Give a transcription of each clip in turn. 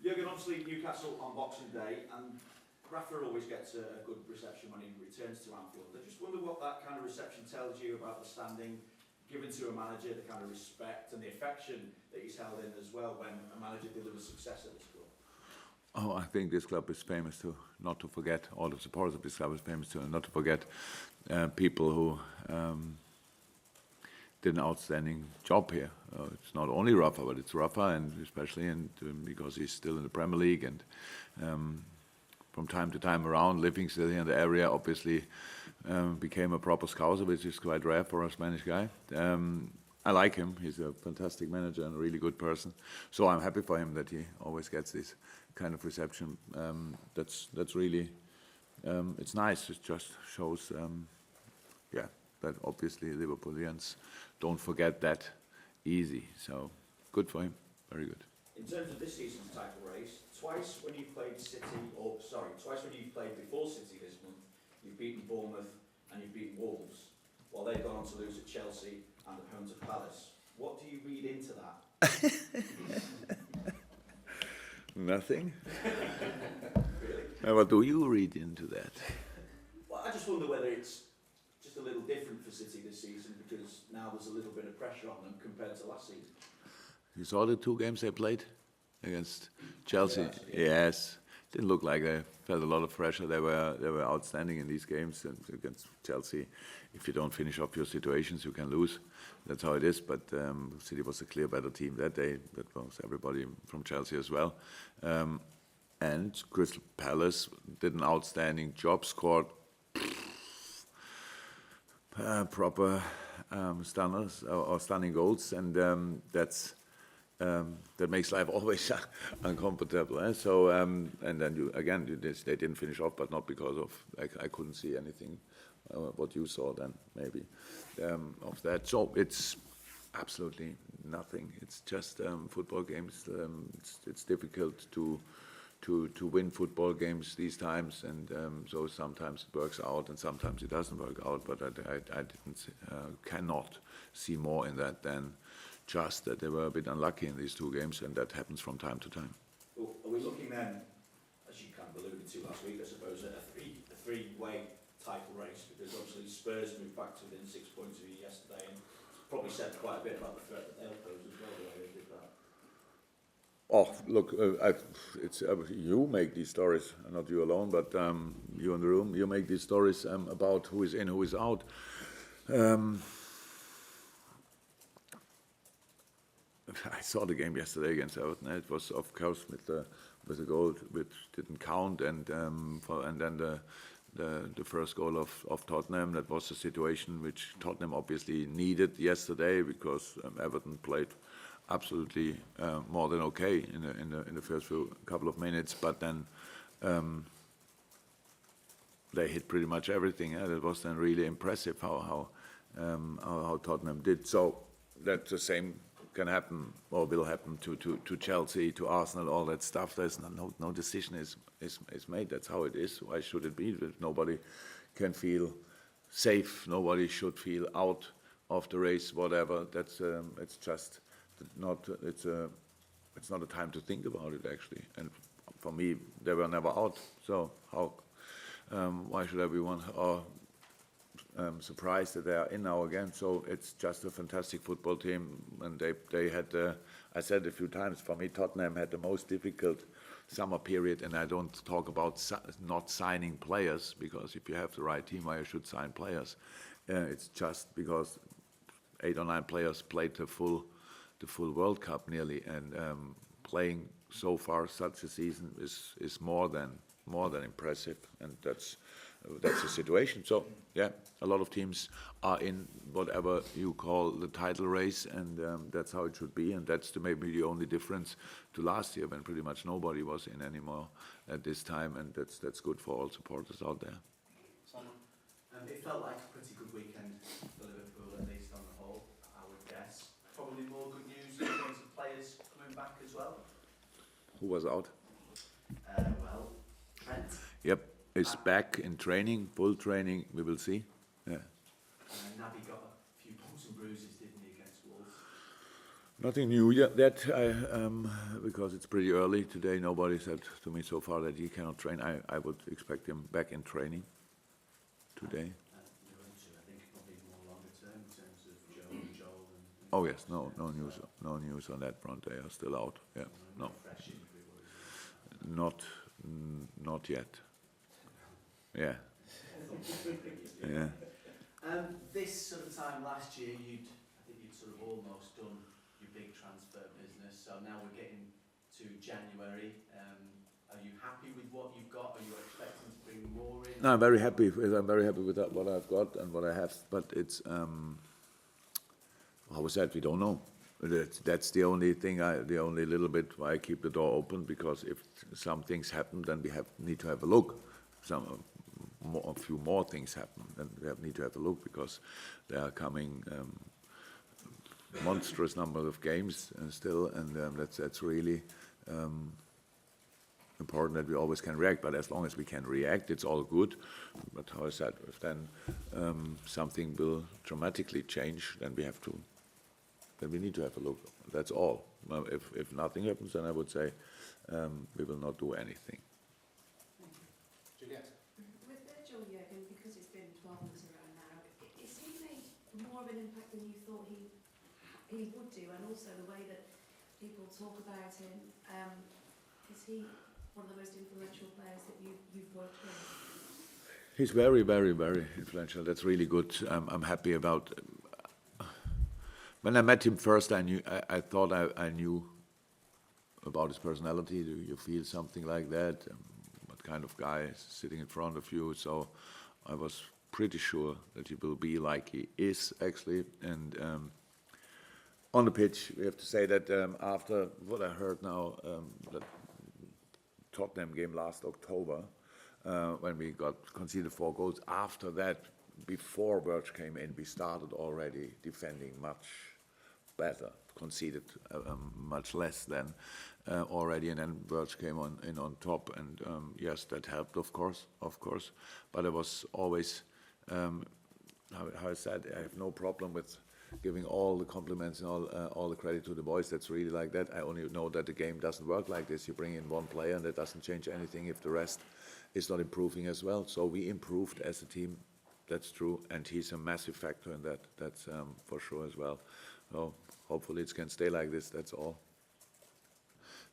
Jurgen, obviously Newcastle on Boxing Day, and Rafa always gets a good reception when he returns to Anfield. I just wonder what that kind of reception tells you about the standing given to a manager, the kind of respect and the affection that he's held in as well when a manager delivers success at this club. Oh, I think this club is famous to not to forget. All the supporters of this club is famous to not to forget people who did an outstanding job here. It's not only Rafa, but it's Rafa, and especially because he's still in the Premier League and from time to time around, living still here in the area, obviously became a proper Scouser, which is quite rare for a Spanish guy. I like him. He's a fantastic manager and a really good person. So I'm happy for him that he always gets this kind of reception. That's really, it's nice. It just shows, that obviously Liverpoolians don't forget that easy. So good for him. Very good. In terms of this season's title race, twice when you've played before City this month, you've beaten Bournemouth and you've beaten Wolves, while they've gone on to lose at Chelsea and at home to Palace. What do you read into that? Nothing. Really? What do you read into that? Well, I just wonder whether it's just a little different for City this season because now there's a little bit of pressure on them compared to last season. You saw the 2 games they played against Chelsea? Yes. Didn't look like they felt a lot of pressure. They were outstanding in these games, and against Chelsea, if you don't finish off your situations, you can lose. That's how it is. But City was a clear better team that day. That was everybody from Chelsea as well. And Crystal Palace did an outstanding job, scored proper stunners or stunning goals, and that makes life always uncomfortable. Eh? So and then they didn't finish off, but not because of I couldn't see anything what you saw then maybe of that. So it's absolutely nothing. It's just football games. It's difficult to win football games these times, and so sometimes it works out and sometimes it doesn't work out. But I cannot see more in that than just that they were a bit unlucky in these 2 games, and that happens from time to time. Well, are we looking then, as you kind of alluded to last week, I suppose, at a three-way title race? Because obviously Spurs moved back to within 6 points of you yesterday, and probably said quite a bit about the threat that they'll pose as well, the way they did that. Oh, look, it's you make these stories, not you alone, but you in the room. You make these stories about who is in, who is out. I saw the game yesterday against Everton. It was, of course, with a goal which didn't count, and then the first goal of Tottenham. That was a situation which Tottenham obviously needed yesterday because Everton played absolutely more than okay in the first couple of minutes, but then they hit pretty much everything. That was then really impressive how Tottenham did. So that the same can happen or will happen to Chelsea, to Arsenal, all that stuff. There's no decision is made. That's how it is. Why should it be? Nobody can feel safe. Nobody should feel out of the race. Whatever. That's it's just not. It's not a time to think about it actually. And for me, they were never out. So how? Why should everyone? Surprised that they are in now again. So it's just a fantastic football team, and they had. I said a few times. For me, Tottenham had the most difficult summer period, and I don't talk about not signing players because if you have the right team, you should sign players. It's just because 8 or 9 players played the full World Cup nearly, and playing so far such a season is more than impressive, and that's the situation. So yeah, a lot of teams are in whatever you call the title race, and that's how it should be. And that's maybe the only difference to last year when pretty much nobody was in anymore at this time, and that's good for all supporters out there. It felt like a pretty good weekend for Liverpool, at least on the whole, I would guess. Probably more good news in terms of players coming back as well. Who was out? Well, Trent. Yep. Is back in training, full training, we will see. Yeah. Naby got a few bumps and bruises, didn't he, against Wolves? Nothing new yet, because it's pretty early today. Nobody said to me so far that he cannot train. I would expect him back in training today. You're into, I think, probably more longer term in terms of Joe and Joel. And Oh yes, no news on that front. They are still out. Yeah, no, fresh injury worries. not yet. Yeah, yeah. This sort of time last year, I think you'd sort of almost done your big transfer business. So now we're getting to January. Are you happy with what you've got? Are you expecting to bring more in? No, I'm very happy. I'm very happy with that, what I've got and what I have. But it's how was that? We don't know. That's the only thing. The only little bit why I keep the door open, because if some things happen, then we need to have a look. A few more things happen, then we need to have a look, because there are coming monstrous number of games still, and that's really important that we always can react. But as long as we can react, it's all good. But how I said, if then something will dramatically change, then we need to have a look. That's all. If nothing happens, then I would say we will not do anything. Juliette? With Jurgen, because it's been 12 months around now, has he made more of an impact than you thought he would do? And also the way that people talk about him, is he one of the most influential players that you've worked with? He's very, very, very influential. That's really good. I'm happy about. When I met him first, I thought I knew about his personality. Do you feel something like that? What kind of guy is sitting in front of you? So I was pretty sure that he will be like he is actually. And on the pitch, we have to say that after what I heard now, that Tottenham game last October, when we got conceded 4 goals. After that, before Birch came in, we started already defending much better, conceded much less than already, and then Birch came in on top, and yes, that helped, of course. But it was always, how I said, I have no problem with giving all the compliments and all the credit to the boys. That's really like that. I only know that the game doesn't work like this. You bring in one player and that doesn't change anything if the rest is not improving as well. So we improved as a team, that's true, and he's a massive factor in that. That's for sure as well. So hopefully it can stay like this, that's all.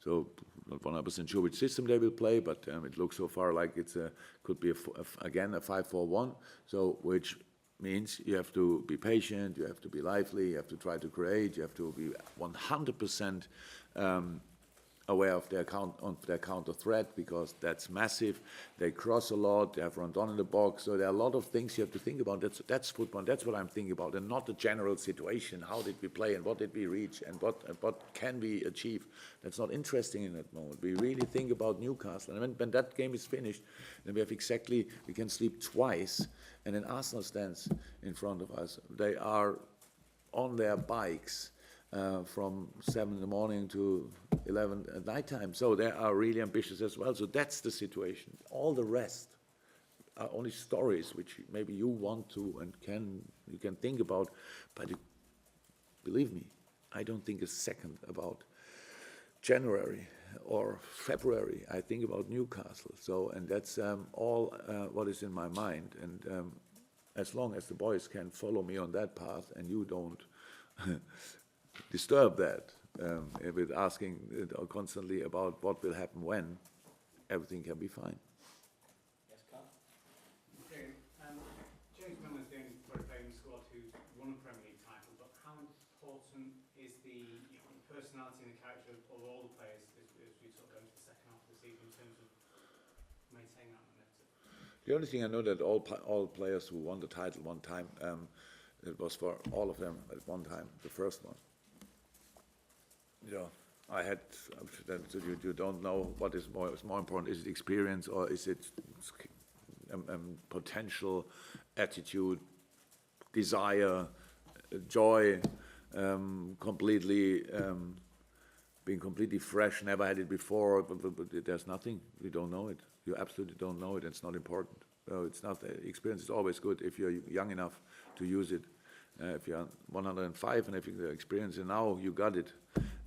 So not 100% sure which system they will play, but it looks so far like it's could be again a 5-4-1. So which means you have to be patient, you have to be lively, you have to try to create, you have to be 100% aware of their counter threat, because that's massive. They cross a lot, they have run down in the box, so there are a lot of things you have to think about. That's football, that's what I'm thinking about, and not the general situation. How did we play and what did we reach and what can we achieve? That's not interesting in that moment. We really think about Newcastle, and when that game is finished, then we can sleep twice, and then Arsenal stands in front of us. They are on their bikes from 7 in the morning to 11 at night time. So they are really ambitious as well. So that's the situation. All the rest are only stories which maybe you want to and you can think about, but believe me, I don't think a second about January or February. I think about Newcastle. So, and that's all what is in my mind. And as long as the boys can follow me on that path and you don't disturb that with asking constantly about what will happen when, everything can be fine. Yes, Carl? Okay, James Milner's the only player playing the squad who's won a Premier League title, but how important is the personality and the character of all the players as we sort of go into the second half of the season in terms of maintaining that momentum? The only thing I know that all players who won the title one time, it was for all of them at one time, the first one. Yeah, I had. You don't know what is more important. Is it experience or is it potential, attitude, desire, joy, completely being completely fresh, never had it before. But there's nothing. We don't know it. You absolutely don't know it. It's not important. It's not. Experience is always good if you're young enough to use it. If you're 105 and if you experience it now, you got it.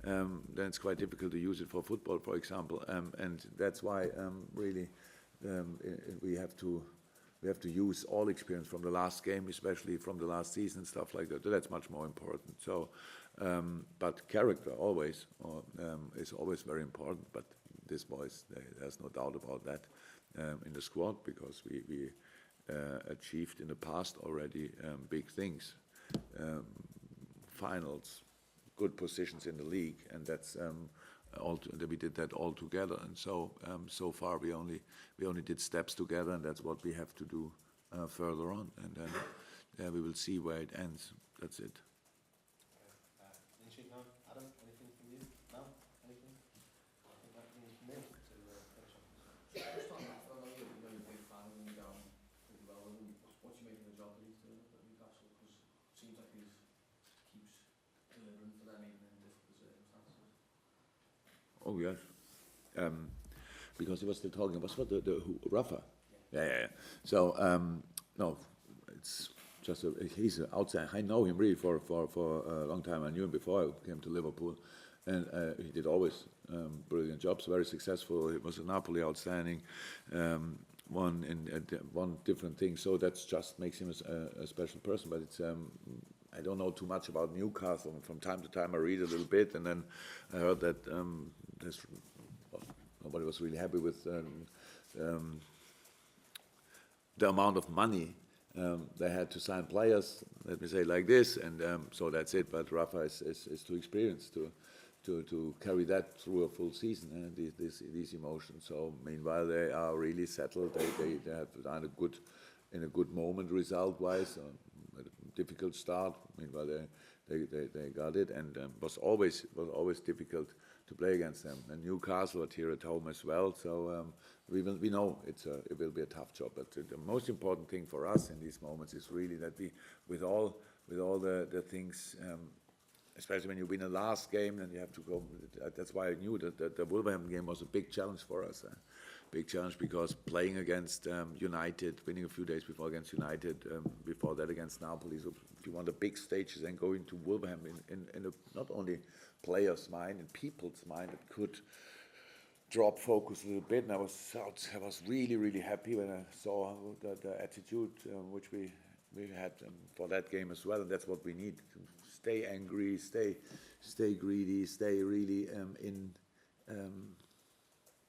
Then it's quite difficult to use it for football, for example, and that's why really we have to use all experience from the last game, especially from the last season, stuff like that. That's much more important. So, but character always is always very important. But these boys, there's no doubt about that in the squad, because we achieved in the past already big things, finals, good positions in the league, and that's we did that all together. And so so far we only did steps together, and that's what we have to do further on. And then we will see where it ends. That's it. Adam, anything from you? No? Anything? I think that means from me to finish off. Just on that, I know you're a big fan of him down pretty well. And what's he making the job that he's doing at Newcastle? Because it seems like he keeps delivering for them even in difficult circumstances. Oh yes, because he was still talking about Rafa. Yeah. So no, it's just he's an outside. I know him really for a long time. I knew him before I came to Liverpool, and he did always brilliant jobs, very successful. He was at Napoli, outstanding. One different thing. So that's just makes him a special person. But it's I don't know too much about Newcastle. From time to time I read a little bit, and then I heard that nobody was really happy with the amount of money they had to sign players. Let me say it like this, and so that's it. But Rafa is too experienced to carry that through a full season, and these emotions. So meanwhile they are really settled. They have done a good moment result-wise. A difficult start. Meanwhile they got it, and was always difficult to play against them. And Newcastle are here at home as well. So we know it will be a tough job. But the most important thing for us in these moments is really that we, with all the things, especially when you win a last game, then you have to go. That's why I knew that the Wolverhampton game was a big challenge for us. Big challenge, because playing against United, winning a few days before against United, before that against Napoli. So if you want a big stage, then going to Wolverhampton in a, not only players' mind and people's mind, it could drop focus a little bit. And I was really happy when I saw the attitude which we had for that game as well. And that's what we need: to stay angry, stay greedy, stay really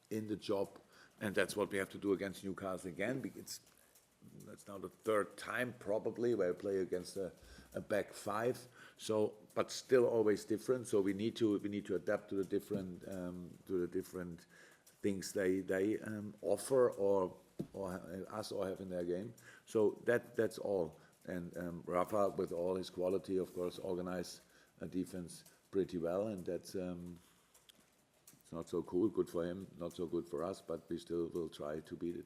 in the job. And that's what we have to do against Newcastle again. That's now the third time probably where we play against a back five. So, but still always different. So we need to adapt to the different things they offer or us or have in their game. So that's all. And Rafa, with all his quality, of course, organized a defense pretty well, and that's. It's not so cool, good for him, not so good for us, but we still will try to beat it.